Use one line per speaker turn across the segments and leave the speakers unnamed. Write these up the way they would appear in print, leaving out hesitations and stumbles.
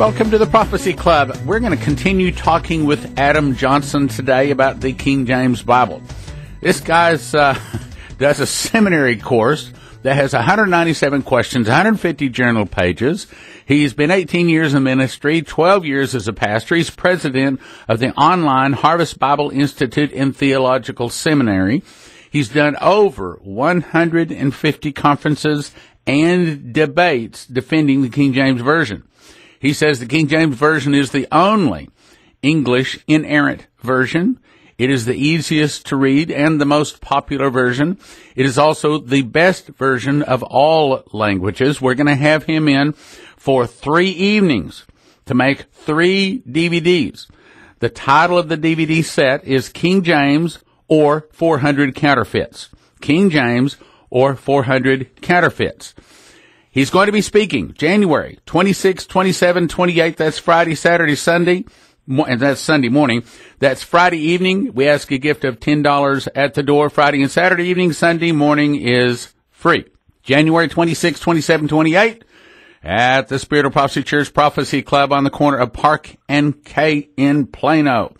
Welcome to the Prophecy Club. We're going to continue talking with Adam Johnson today about the King James Bible. This guy does a seminary course that has 197 questions, 150 journal pages. He's been 18 years in ministry, 12 years as a pastor. He's president of the online Harvest Bible Institute and Theological Seminary. He's done over 150 conferences and debates defending the King James Version. He says the King James Version is the only English inerrant version. It is the easiest to read and the most popular version. It is also the best version of all languages. We're going to have him in for 3 evenings to make 3 DVDs. The title of the DVD set is King James or 400 Counterfeits. King James or 400 Counterfeits. He's going to be speaking January 26, 27, 28. That's Friday, Saturday, Sunday. And that's Sunday morning. That's Friday evening. We ask a gift of $10 at the door. Friday and Saturday evening. Sunday morning is free. January 26, 27, 28 at the Spirit of Prophecy Church Prophecy Club on the corner of Park and K in Plano.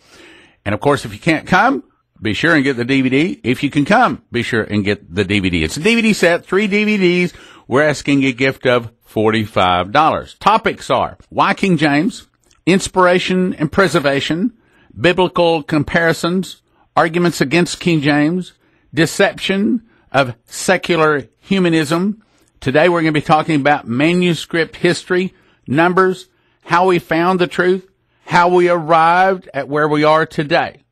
And of course, if you can't come, be sure and get the DVD. If you can come, be sure and get the DVD. It's a DVD set, 3 DVDs. We're asking a gift of $45. Topics are why King James, inspiration and preservation, biblical comparisons, arguments against King James, deception of secular humanism. Today we're going to be talking about manuscript history, numbers, how we found the truth, how we arrived at where we are today.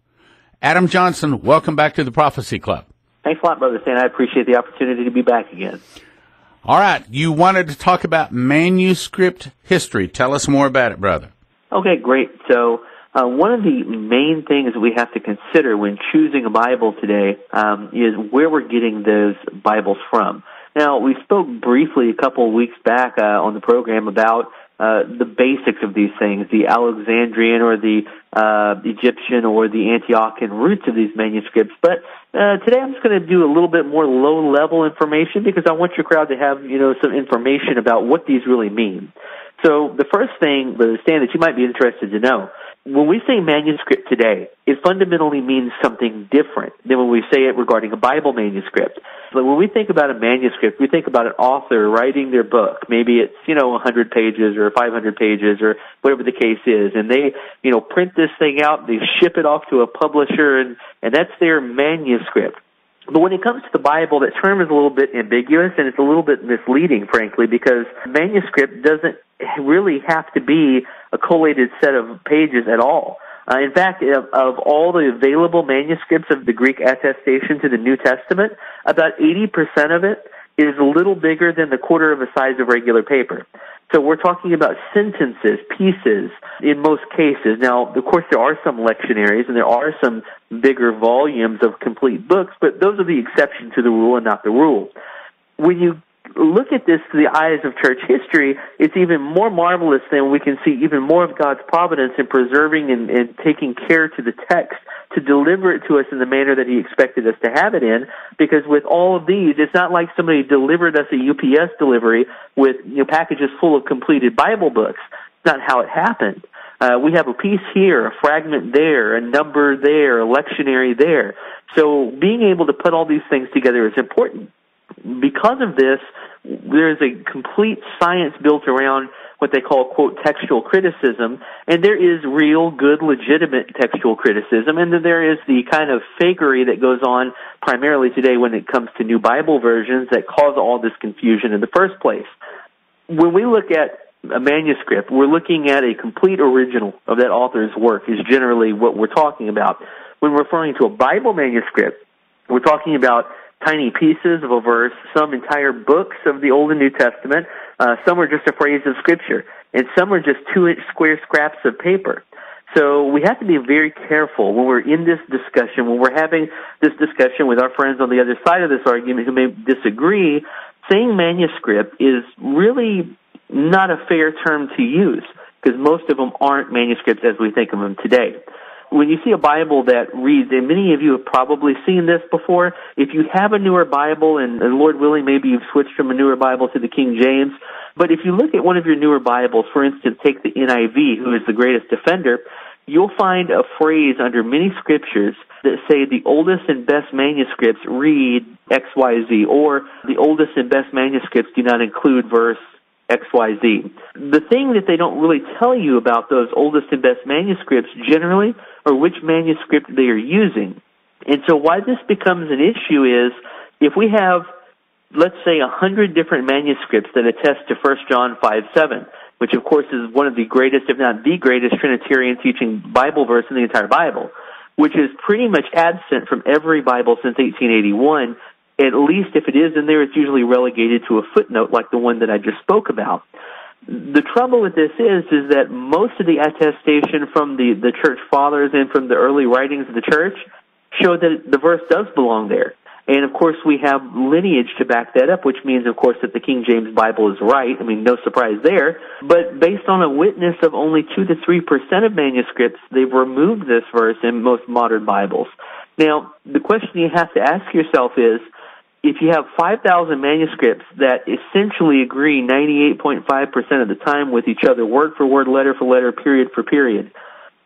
Adam Johnson, welcome back to the Prophecy Club.
Thanks a lot, Brother Stan. I appreciate the opportunity to be back again.
All right, you wanted to talk about manuscript history. Tell us more about it, brother.
Okay, great. So one of the main things that we have to consider when choosing a Bible today is where we're getting those Bibles from. Now, we spoke briefly a couple of weeks back on the program about the basics of these things, the Alexandrian or the Egyptian or the Antiochian roots of these manuscripts. But today I'm just going to do a little bit more low-level information because I want your crowd to have, some information about what these really mean. So the first thing, Brother Stan, that you might be interested to know, when we say manuscript today, it fundamentally means something different than when we say it regarding a Bible manuscript. So when we think about a manuscript, we think about an author writing their book. Maybe it's, 100 pages or 500 pages or whatever the case is. And they, print this thing out, they ship it off to a publisher, and that's their manuscript. But when it comes to the Bible, that term is a little bit ambiguous, and it's a little bit misleading, frankly, because manuscript doesn't really have to be a collated set of pages at all. In fact, of all the available manuscripts of the Greek attestation to the New Testament, about 80% of it is a little bigger than the quarter of a size of regular paper. So we're talking about sentences, pieces, in most cases. Now, of course, there are some lectionaries and there are some bigger volumes of complete books, but those are the exception to the rule and not the rule. When you look at this through the eyes of church history, it's even more marvelous than we can see even more of God's providence in preserving and taking care to the text to deliver it to us in the manner that He expected us to have it in, because with all of these, it's not like somebody delivered us a UPS delivery with packages full of completed Bible books. It's not how it happened. We have a piece here, a fragment there, a number there, a lectionary there. So being able to put all these things together is important. Because of this, there is a complete science built around what they call, quote, textual criticism, and there is real, good, legitimate textual criticism, and then there is the kind of fakery that goes on primarily today when it comes to new Bible versions that cause all this confusion in the first place. When we look at a manuscript, we're looking at a complete original of that author's work is generally what we're talking about. When referring to a Bible manuscript, we're talking about tiny pieces of a verse, some entire books of the Old and New Testament, some are just a phrase of Scripture, and some are just 2-inch square scraps of paper. So we have to be very careful when we're in this discussion, when we're having this discussion with our friends on the other side of this argument who may disagree. Saying manuscript is really not a fair term to use because most of them aren't manuscripts as we think of them today. when you see a Bible that reads, and many of you have probably seen this before, if you have a newer Bible, and Lord willing, maybe you've switched from a newer Bible to the King James, but if you look at one of your newer Bibles, for instance, take the NIV, who is the greatest defender, you'll find a phrase under many scriptures that say the oldest and best manuscripts read XYZ, or the oldest and best manuscripts do not include verse XYZ. The thing that they don't really tell you about those oldest and best manuscripts generally are which manuscript they are using. And so why this becomes an issue is if we have, let's say, 100 different manuscripts that attest to 1 John 5:7, which of course is one of the greatest, if not the greatest, Trinitarian teaching Bible verse in the entire Bible, which is pretty much absent from every Bible since 1881. At least if it is in there, it's usually relegated to a footnote like the one that I just spoke about. The trouble with this is that most of the attestation from the church fathers and from the early writings of the church show that the verse does belong there. And, of course, we have lineage to back that up, which means, of course, that the King James Bible is right. I mean, no surprise there. But based on a witness of only 2 to 3% of manuscripts, they've removed this verse in most modern Bibles. Now, the question you have to ask yourself is, if you have 5,000 manuscripts that essentially agree 98.5% of the time with each other, word for word, letter for letter, period for period,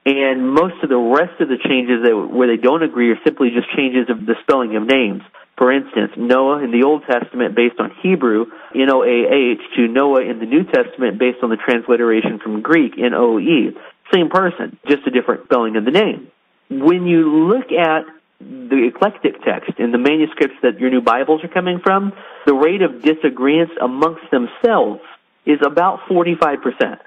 and most of the rest of the changes where they don't agree are simply just changes of the spelling of names. For instance, Noah in the Old Testament based on Hebrew, Noah, to Noah in the New Testament based on the transliteration from Greek, Noe. Same person, just a different spelling of the name. When you look at the eclectic text in the manuscripts that your new Bibles are coming from, the rate of disagreement amongst themselves is about 45%.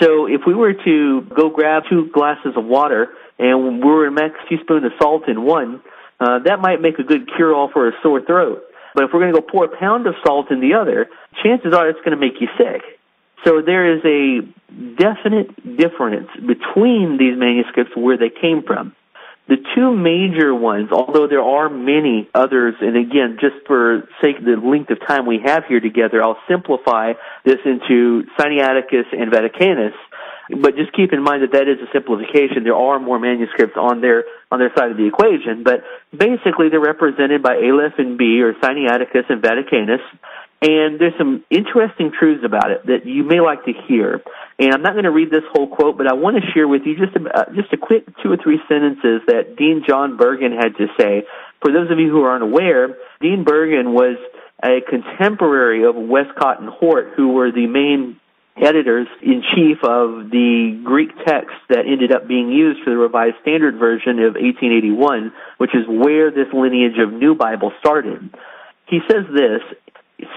So if we were to go grab 2 glasses of water and we were to mix a teaspoon of salt in one, that might make a good cure-all for a sore throat. But if we're going to go pour a pound of salt in the other, chances are it's going to make you sick. So there is a definite difference between these manuscripts where they came from. The 2 major ones, although there are many others, and again, just for sake of the length of time we have here together, I'll simplify this into Sinaiticus and Vaticanus, but just keep in mind that is a simplification. There are more manuscripts on their side of the equation, but basically they're represented by Aleph and B, or Sinaiticus and Vaticanus, and there's some interesting truths about it that you may like to hear. And I'm not going to read this whole quote, but I want to share with you just a quick 2 or 3 sentences that Dean John Bergen had to say. For those of you who aren't aware, Dean Bergen was a contemporary of Westcott and Hort, who were the main editors-in-chief of the Greek text that ended up being used for the Revised Standard Version of 1881, which is where this lineage of New Bible started. He says this: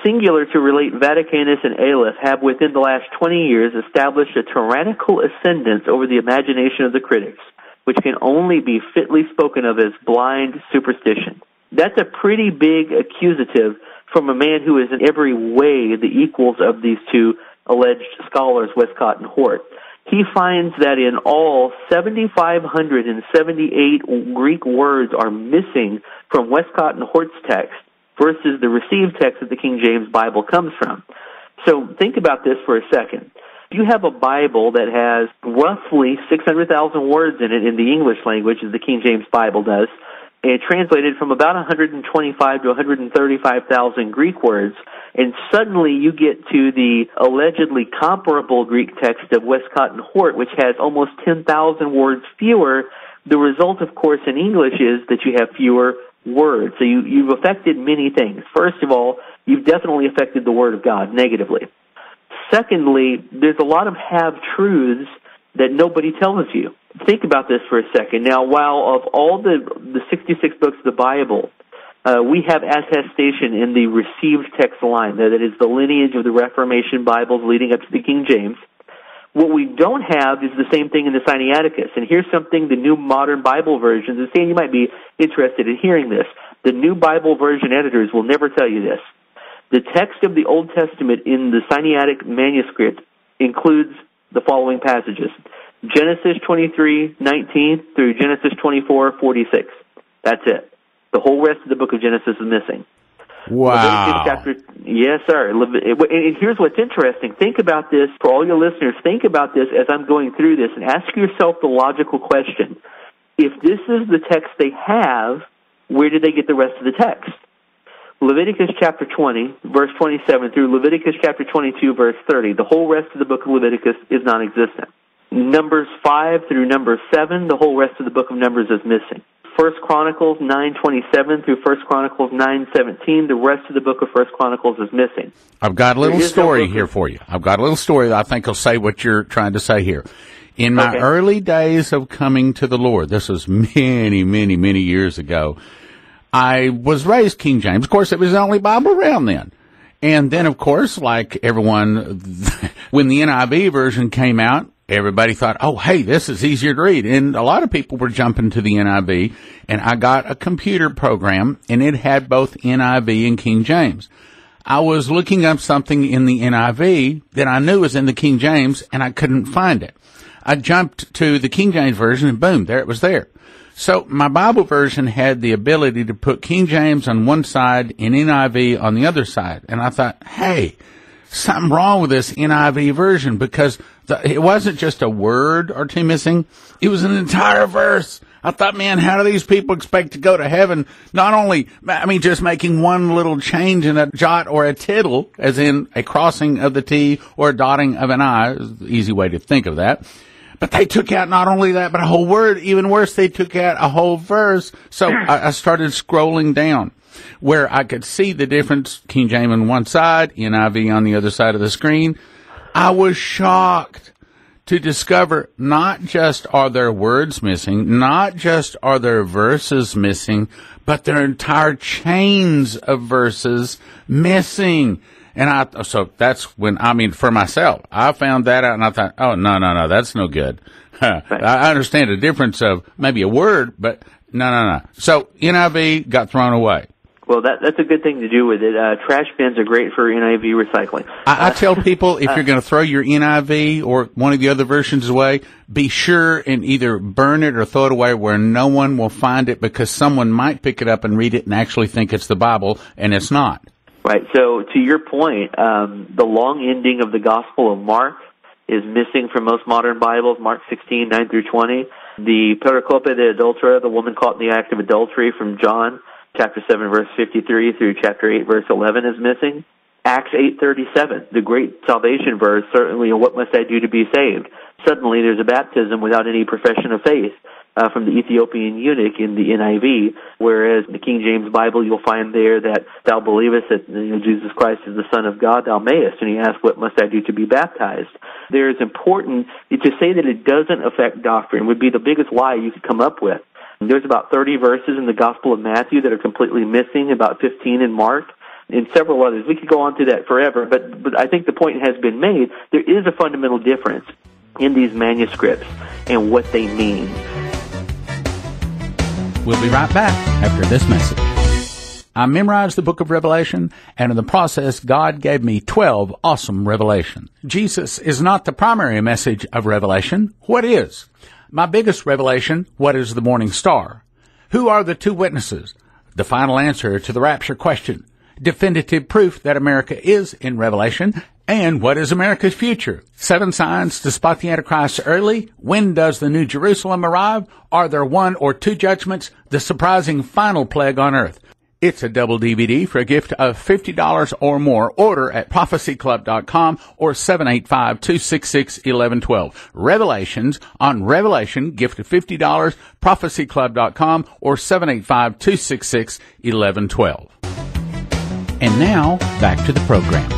singular to relate, Vaticanus and Aleph have within the last 20 years established a tyrannical ascendance over the imagination of the critics, which can only be fitly spoken of as blind superstition. That's a pretty big accusative from a man who is in every way the equals of these 2 alleged scholars, Westcott and Hort. He finds that in all, 7,578 Greek words are missing from Westcott and Hort's text versus the received text that the King James Bible comes from. So think about this for a second. If you have a Bible that has roughly 600,000 words in it in the English language, as the King James Bible does, and translated from about 125 to 135,000 Greek words, and suddenly you get to the allegedly comparable Greek text of Westcott and Hort, which has almost 10,000 words fewer, the result, of course, in English is that you have fewer words. So you've affected many things. First of all, you've definitely affected the Word of God negatively. Secondly, there's a lot of half-truths that nobody tells you. Think about this for a second. Now, while of all the 66 books of the Bible, we have attestation in the received text line, that is the lineage of the Reformation Bibles leading up to the King James. What we don't have is the same thing in the Sinaiticus. And here's something the New Modern Bible versions, and Stan, you might be interested in hearing this. The New Bible version editors will never tell you this. The text of the Old Testament in the Sinaitic manuscript includes the following passages: Genesis 23:19 through Genesis 24:46. That's it. The whole rest of the book of Genesis is missing.
Wow.
Yes, sir. And here's what's interesting. Think about this, for all your listeners, think about this as I'm going through this, and ask yourself the logical question. if this is the text they have, where did they get the rest of the text? Leviticus chapter 20, verse 27 through Leviticus chapter 22, verse 30. The whole rest of the book of Leviticus is non-existent. Numbers 5 through Numbers 7, the whole rest of the book of Numbers is missing. 1 Chronicles 9:27 through 1 Chronicles 9:17, the rest of the book of 1 Chronicles is missing.
I've got a little story here for you. I've got a little story that I think will say what you're trying to say here. In my early days of coming to the Lord, this was many, many, many years ago, I was raised King James. Of course, it was the only Bible around then. And then, of course, like everyone, when the NIV version came out, everybody thought, oh, hey, this is easier to read. And a lot of people were jumping to the NIV. And I got a computer program, and it had both NIV and King James. I was looking up something in the NIV that I knew was in the King James, and I couldn't find it. I jumped to the King James version, and boom, there it was there. So my Bible version had the ability to put King James on one side and NIV on the other side. And I thought, hey, something wrong with this NIV version, because it wasn't just a word or two missing. It was an entire verse. I thought, man, how do these people expect to go to heaven? Not only, just making one little change in a jot or a tittle, as in a crossing of the T or a dotting of an I, is the easy way to think of that. But they took out not only that, but a whole word. Even worse, they took out a whole verse. So I started scrolling down where I could see the difference. King James on one side, NIV on the other side of the screen. I was shocked to discover not just are there words missing, not just are there verses missing, but there are entire chains of verses missing. And so that's when, for myself, I found that out and I thought, oh, no, that's no good. Right. I understand the difference of maybe a word, but no. So NIV got thrown away.
Well, that's a good thing to do with it. Trash bins are great for NIV recycling.
I tell people, if you're going to throw your NIV or one of the other versions away, be sure and either burn it or throw it away where no one will find it, because someone might pick it up and read it and actually think it's the Bible, and it's not.
Right. So to your point, the long ending of the Gospel of Mark is missing from most modern Bibles, Mark 16:9 through 20. The pericope de adultera, the woman caught in the act of adultery, from John chapter 7, verse 53 through chapter 8, verse 11 is missing. Acts 8:37, the great salvation verse, certainly, what must I do to be saved? Suddenly there's a baptism without any profession of faith. From the Ethiopian eunuch in the NIV, whereas in the King James Bible you'll find there that thou believest that Jesus Christ is the Son of God, thou mayest. And he asked, what must I do to be baptized? There is important, to say that it doesn't affect doctrine would be the biggest lie you could come up with. There's about 30 verses in the Gospel of Matthew that are completely missing, about 15 in Mark, and several others. We could go on through that forever, but I think the point has been made. There is a fundamental difference in these manuscripts and what they mean.
We'll be right back after this message. I memorized the book of Revelation, and in the process, God gave me 12 awesome revelations. Jesus is not the primary message of Revelation. What is? My biggest revelation, what is the morning star? Who are the two witnesses? The final answer to the rapture question. Definitive proof that America is in Revelation. And what is America's future? 7 signs to spot the Antichrist early. When does the New Jerusalem arrive? Are there 1 or 2 judgments? The surprising final plague on earth. It's a double DVD for a gift of $50 or more. Order at prophecyclub.com or 785-266-1112. Revelations on Revelation, gift of $50, prophecyclub.com or 785-266-1112. And now, back to the program.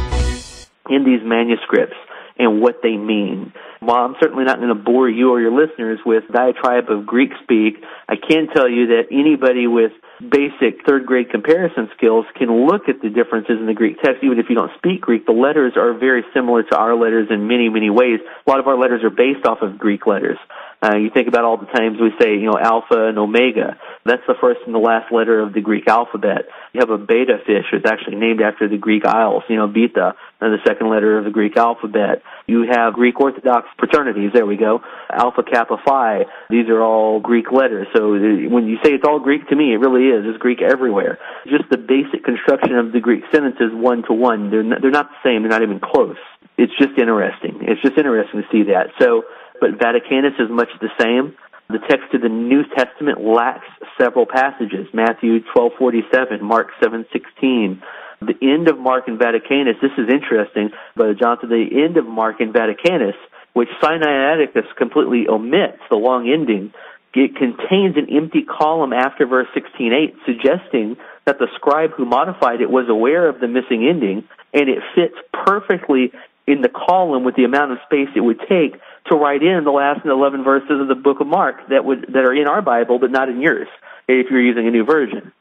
In these manuscripts and what they mean. While I'm certainly not going to bore you or your listeners with diatribe of Greek speak, I can tell you that anybody with basic third-grade comparison skills can look at the differences in the Greek text. Even if you don't speak Greek, the letters are very similar to our letters in many, many ways. A lot of our letters are based off of Greek letters. You think about all the times we say, alpha and omega. That's the first and the last letter of the Greek alphabet. You have a beta fish. It's actually named after the Greek Isles, beta, and the second letter of the Greek alphabet. You have Greek Orthodox fraternities. There we go. Alpha, Kappa, Phi. These are all Greek letters. So when you say it's all Greek, to me, it really is. It's Greek everywhere. Just the basic construction of the Greek sentences, one to one. They're not the same. They're not even close. It's just interesting. It's just interesting to see that. So, but Vaticanus is much the same. The text of the New Testament lacks several passages, Matthew 12:47, Mark 7:16. The end of Mark and Vaticanus, this is interesting, Brother Johnson, the end of Mark and Vaticanus, which Sinaiticus completely omits, the long ending, it contains an empty column after verse 16:8, suggesting that the scribe who modified it was aware of the missing ending, and it fits perfectly in the column with the amount of space it would take to write in the last 11 verses of the book of Mark that are in our Bible but not in yours, if you're using a new version.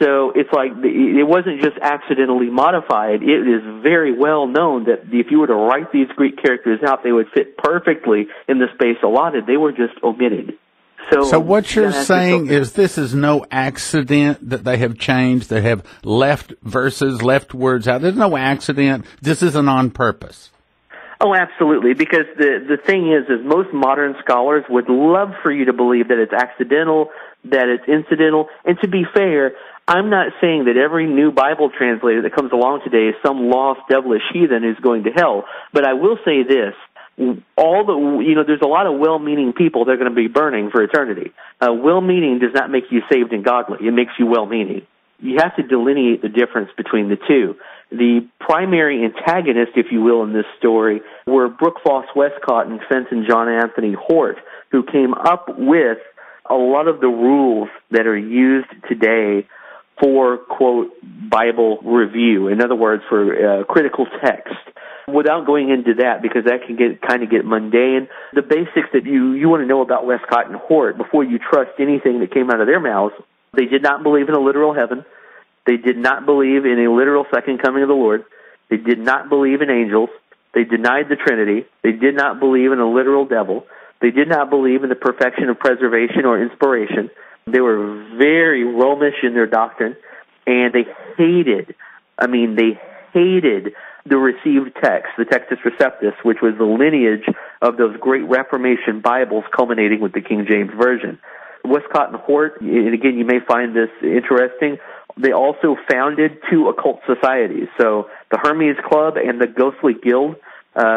So it's like it wasn't just accidentally modified. It is very well known that if you were to write these Greek characters out, they would fit perfectly in the space allotted. They were just omitted.
So what you're saying is this is no accident that they have changed, they have left verses, left words out. There's no accident. This isn't on purpose.
Oh, absolutely, because the thing is most modern scholars would love for you to believe that it's accidental, that it's incidental, and to be fair, I'm not saying that every new Bible translator that comes along today is some lost, devilish heathen who's going to hell, but I will say this. There's a lot of well-meaning people that are going to be burning for eternity. Well-meaning does not make you saved and godly. It makes you well-meaning. You have to delineate the difference between the two. The primary antagonist, if you will, in this story were Brooke Foss Westcott and Fenton John Anthony Hort, who came up with a lot of the rules that are used today for, quote, Bible review. In other words, for critical text. Without going into that, because that can get mundane, the basics that you want to know about Westcott and Hort before you trust anything that came out of their mouths, they did not believe in a literal heaven. They did not believe in a literal second coming of the Lord. They did not believe in angels. They denied the Trinity. They did not believe in a literal devil. They did not believe in the perfection of preservation or inspiration. They were very Romish in their doctrine, and they hated the received text, the Textus Receptus, which was the lineage of those great Reformation Bibles culminating with the King James Version. Westcott and Hort, and again, you may find this interesting, they also founded two occult societies. So the Hermes Club and the Ghostly Guild,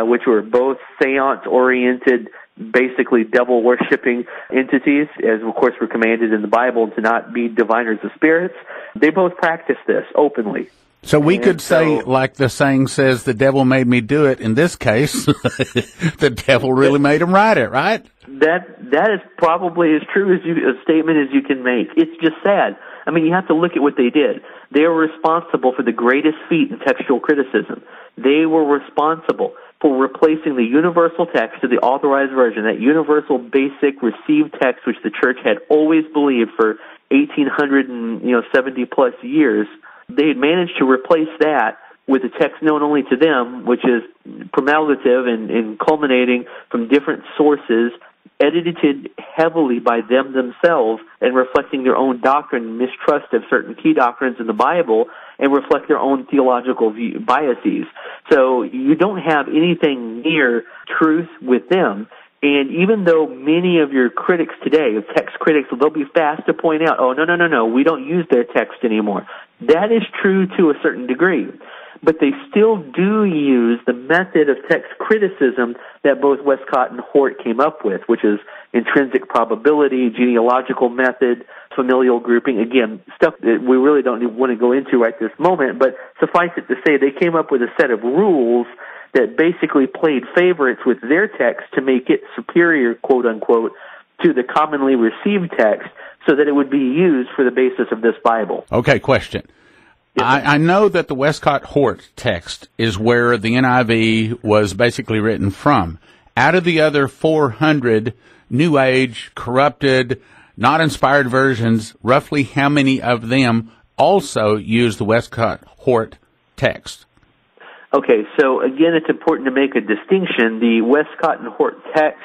which were both seance-oriented, basically devil-worshipping entities, as of course were commanded in the Bible to not be diviners of spirits. They both practiced this openly.
So we could say, like the saying says, the devil made me do it. In this case, the devil really made him write it, right?
That is probably as true a statement as you can make. It's just sad. I mean, you have to look at what they did. They were responsible for the greatest feat in textual criticism. They were responsible for replacing the universal text to the authorized version, that universal basic received text which the church had always believed for 1870 plus years. They had managed to replace that with a text known only to them, which is promulgative and culminating from different sources, edited heavily by them themselves and reflecting their own doctrine and mistrust of certain key doctrines in the Bible and reflect their own theological biases. So you don't have anything near truth with them. And even though many of your critics today, text critics, they'll be fast to point out, oh, no, we don't use their text anymore. That is true to a certain degree. But they still do use the method of text criticism that both Westcott and Hort came up with, which is intrinsic probability, genealogical method, familial grouping. Again, stuff that we really don't want to go into right this moment, but suffice it to say they came up with a set of rules that basically played favorites with their text to make it superior, quote unquote, to the commonly received text so that it would be used for the basis of this Bible.
Okay, question. I know that the Westcott-Hort text is where the NIV was basically written from. Out of the other 400 New Age, corrupted, not inspired versions, roughly how many of them also use the Westcott-Hort text?
Okay, so again, it's important to make a distinction. The Westcott and Hort text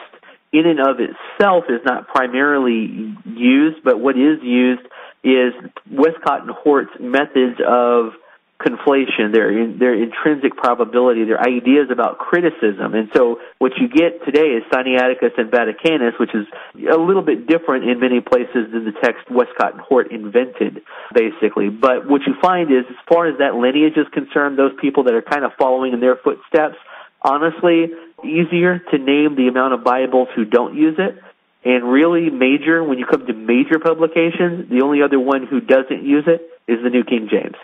in and of itself is not primarily used, but what is used is Westcott and Hort's methods of conflation, their intrinsic probability, their ideas about criticism. And so what you get today is Sinaiticus and Vaticanus, which is a little bit different in many places than the text Westcott and Hort invented, basically. But what you find is, as far as that lineage is concerned, those people that are kind of following in their footsteps, honestly, easier to name the amount of Bibles who don't use it And really major, when you come to major publications, the only other one who doesn't use it is the New King James.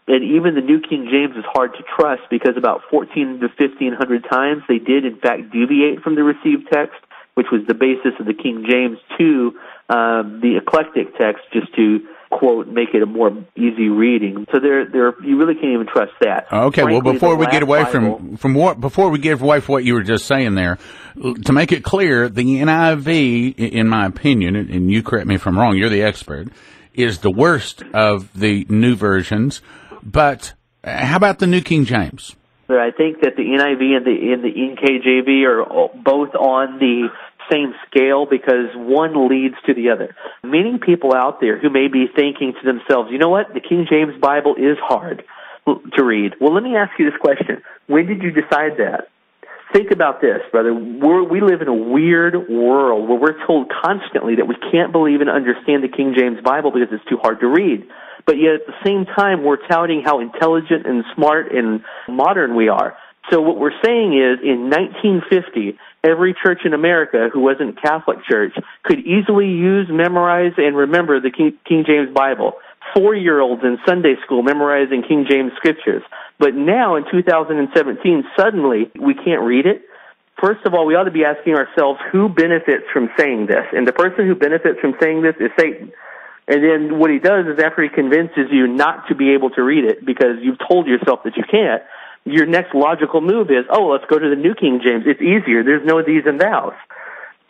And even the New King James is hard to trust because about 14 to 1,500 times they did, in fact, deviate from the received text, which was the basis of the King James, to the eclectic text, just to, quote, make it a more easy reading. So you really can't even trust that.
Okay,
Frankly,
well, before we get away
Bible,
from what you were just saying there, to make it clear, the NIV, in my opinion, and you correct me if I'm wrong, you're the expert, is the worst of the new versions. But how about the New King James?
But I think that the NIV and the KJV are both on the same scale because one leads to the other. Many people out there who may be thinking to themselves, you know what, the King James Bible is hard to read. Well, let me ask you this question. When did you decide that? Think about this, brother. We live in a weird world where we're told constantly that we can't believe and understand the King James Bible because it's too hard to read. But yet at the same time, we're touting how intelligent and smart and modern we are. So what we're saying is, in 1950, every church in America who wasn't a Catholic church could easily use, memorize, and remember the King James Bible. 4-year-olds in Sunday school memorizing King James scriptures. But now, in 2017, suddenly we can't read it. First of all, we ought to be asking ourselves who benefits from saying this. And the person who benefits from saying this is Satan. And then what he does is, after he convinces you not to be able to read it because you've told yourself that you can't, your next logical move is, let's go to the New King James. It's easier. There's no these and thous.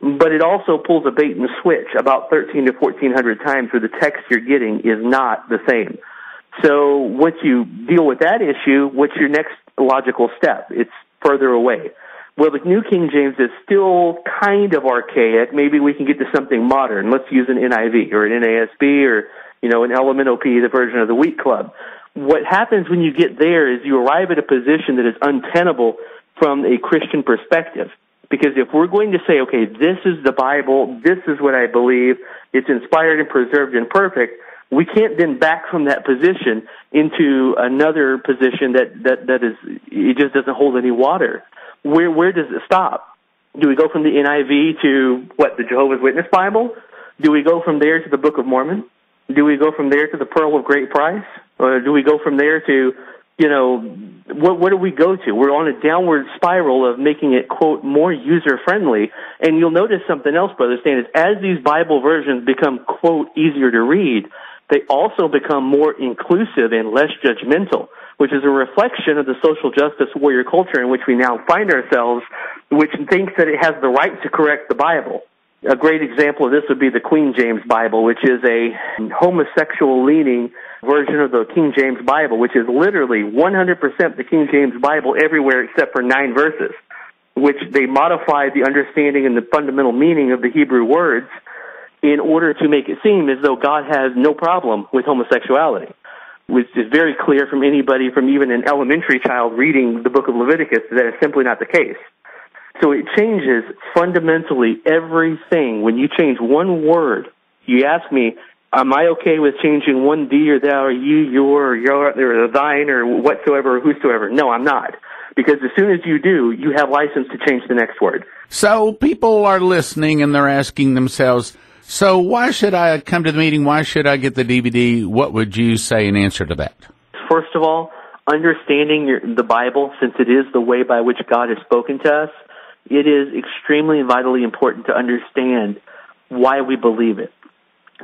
But it also pulls a bait and switch about 13 to 1,400 times where the text you're getting is not the same. So once you deal with that issue, what's your next logical step? It's further away. Well, the New King James is still kind of archaic. Maybe we can get to something modern. Let's use an NIV or an NASB or, an LMNOP, the version of the Wheat Club. What happens when you get there is you arrive at a position that is untenable from a Christian perspective. Because if we're going to say, okay, this is the Bible, this is what I believe, it's inspired and preserved and perfect, we can't then back from that position into another position that is, it just doesn't hold any water. Where does it stop? Do we go from the NIV to, the Jehovah's Witness Bible? Do we go from there to the Book of Mormon? Do we go from there to the Pearl of Great Price? Or do we go from there to, what do we go to? We're on a downward spiral of making it, quote, more user-friendly. And you'll notice something else, Brother Stan, is as these Bible versions become, quote, easier to read, they also become more inclusive and less judgmental, which is a reflection of the social justice warrior culture in which we now find ourselves, which thinks that it has the right to correct the Bible. A great example of this would be the Queen James Bible, which is a homosexual-leaning version of the King James Bible, which is literally 100% the King James Bible everywhere except for 9 verses, which they modified the understanding and the fundamental meaning of the Hebrew words in order to make it seem as though God has no problem with homosexuality, which is very clear from anybody, from even an elementary child reading the book of Leviticus, that is simply not the case. So it changes fundamentally everything. When you change one word, you ask me, am I okay with changing one thee or thou or you, your, or thine or whatsoever or whosoever? No, I'm not. Because as soon as you do, you have license to change the next word.
So people are listening and they're asking themselves, so why should I come to the meeting? Why should I get the DVD? What would you say in answer to that?
First of all, understanding the Bible, since it is the way by which God has spoken to us, it is extremely and vitally important to understand why we believe it.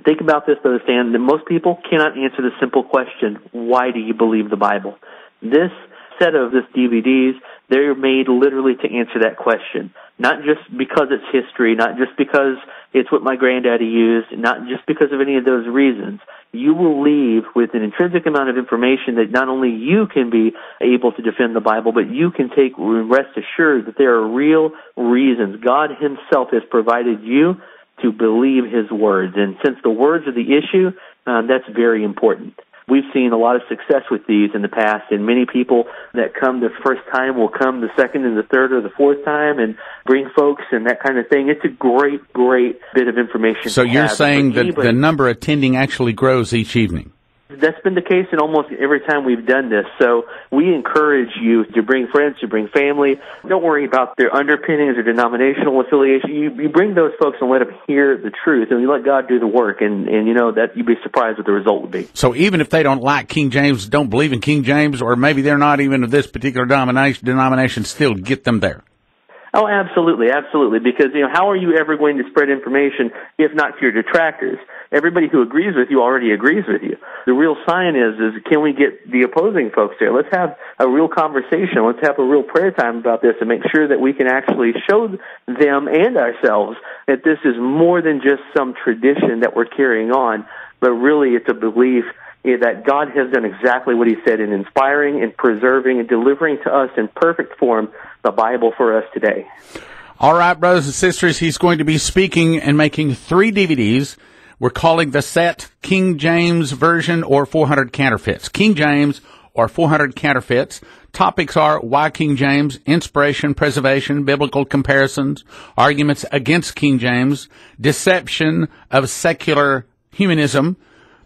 Think about this, Brother Stan, that most people cannot answer the simple question, why do you believe the Bible? This set of DVDs, they're made literally to answer that question. Not just because it's history, not just because it's what my granddaddy used, not just because of any of those reasons. You will leave with an intrinsic amount of information that not only you can be able to defend the Bible, but you can take rest assured that there are real reasons. God himself has provided you to believe his words. And since the words are the issue, that's very important. We've seen a lot of success with these in the past, and many people that come the first time will come the second and the third or the fourth time and bring folks and that kind of thing. It's a great, great bit of information.
So you're saying that the number attending actually grows each evening?
That's been the case in almost every time we've done this. So we encourage you to bring friends, to bring family. Don't worry about their underpinnings or denominational affiliation. You bring those folks and let them hear the truth, and you let God do the work, and you know that you'd be surprised what the result would be.
So even if they don't like King James, don't believe in King James, or maybe they're not even of this particular denomination, still get them there.
Oh, absolutely, absolutely. Because, how are you ever going to spread information if not to your detractors? Everybody who agrees with you already agrees with you. The real sign is can we get the opposing folks there? Let's have a real conversation. Let's have a real prayer time about this and make sure that we can actually show them and ourselves that this is more than just some tradition that we're carrying on, but really it's a belief that God has done exactly what he said in inspiring and preserving and delivering to us in perfect form the Bible for us today.
All right, brothers and sisters, he's going to be speaking and making 3 DVDs. We're calling the set King James Version or 400 Counterfeits. King James or 400 Counterfeits. Topics are why King James, inspiration, preservation, biblical comparisons, arguments against King James, deception of secular humanism,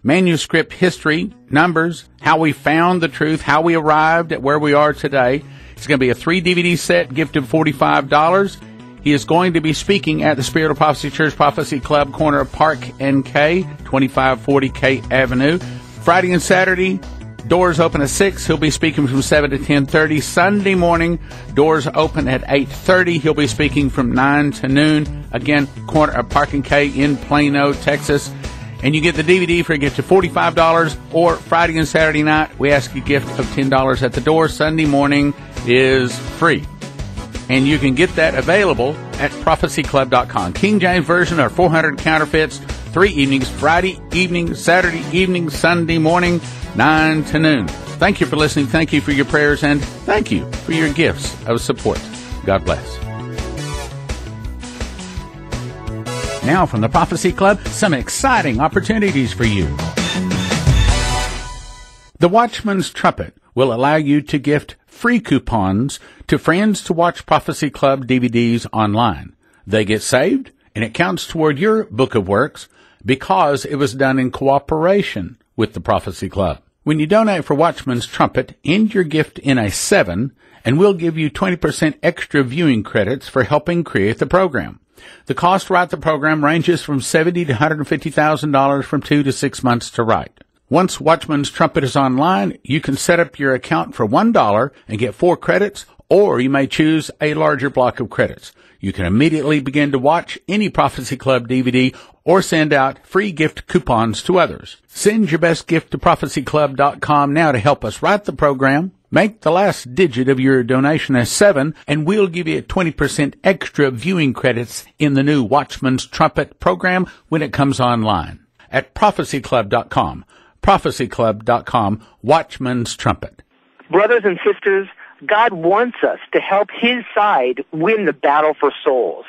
manuscript history, numbers, how we found the truth, how we arrived at where we are today. It's going to be a 3 DVD set, gift of $45. He is going to be speaking at the Spirit of Prophecy Church Prophecy Club, corner of Park and K, 2540 K Avenue. Friday and Saturday, doors open at 6. He'll be speaking from 7 to 10:30. Sunday morning, doors open at 8:30. He'll be speaking from 9 to noon. Again, corner of Park and K in Plano, Texas. And you get the DVD for a gift of $45, or Friday and Saturday night, we ask a gift of $10 at the door. Sunday morning is free. And you can get that available at prophecyclub.com. King James Version or 400 Counterfeits, 3 evenings, Friday evening, Saturday evening, Sunday morning, 9 to noon. Thank you for listening. Thank you for your prayers, and thank you for your gifts of support. God bless. Now from the Prophecy Club, some exciting opportunities for you. The Watchman's Trumpet will allow you to gift free coupons to friends to watch Prophecy Club DVDs online. They get saved, and it counts toward your book of works because it was done in cooperation with the Prophecy Club. When you donate for Watchman's Trumpet, end your gift in a 7, and we'll give you 20% extra viewing credits for helping create the program. The cost to write the program ranges from $70,000 to $150,000 from 2 to 6 months to write. Once Watchman's Trumpet is online, you can set up your account for $1 and get 4 credits, or you may choose a larger block of credits. You can immediately begin to watch any Prophecy Club DVD or send out free gift coupons to others. Send your best gift to prophecyclub.com now to help us write the program. Make the last digit of your donation a 7, and we'll give you 20% extra viewing credits in the new Watchman's Trumpet program when it comes online. At prophecyclub.com. prophecyclub.com, Watchman's Trumpet.
Brothers and sisters, God wants us to help his side win the battle for souls.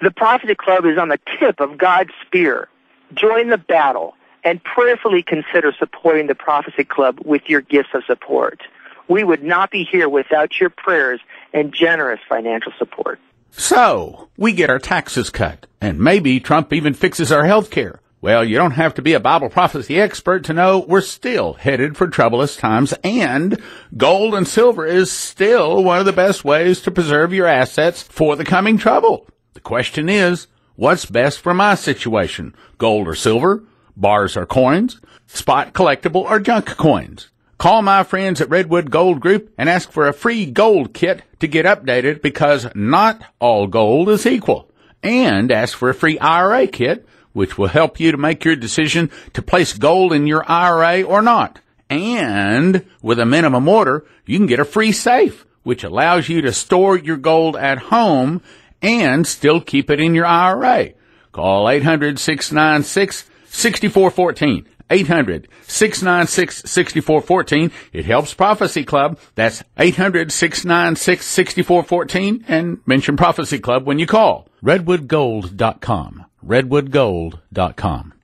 The Prophecy Club is on the tip of God's spear. Join the battle and prayerfully consider supporting the Prophecy Club with your gifts of support. We would not be here without your prayers and generous financial support.
So, we get our taxes cut, and maybe Trump even fixes our health care. Well, you don't have to be a Bible prophecy expert to know we're still headed for troublous times, and gold and silver is still one of the best ways to preserve your assets for the coming trouble. The question is, what's best for my situation? Gold or silver? Bars or coins? Spot collectible or junk coins? Call my friends at Redwood Gold Group and ask for a free gold kit to get updated, because not all gold is equal. And ask for a free IRA kit, which will help you to make your decision to place gold in your IRA or not. And with a minimum order, you can get a free safe, which allows you to store your gold at home and still keep it in your IRA. Call 800-696-6414. 800-696-6414. It helps Prophecy Club. That's 800-696-6414, and mention Prophecy Club when you call. RedwoodGold.com. RedwoodGold.com.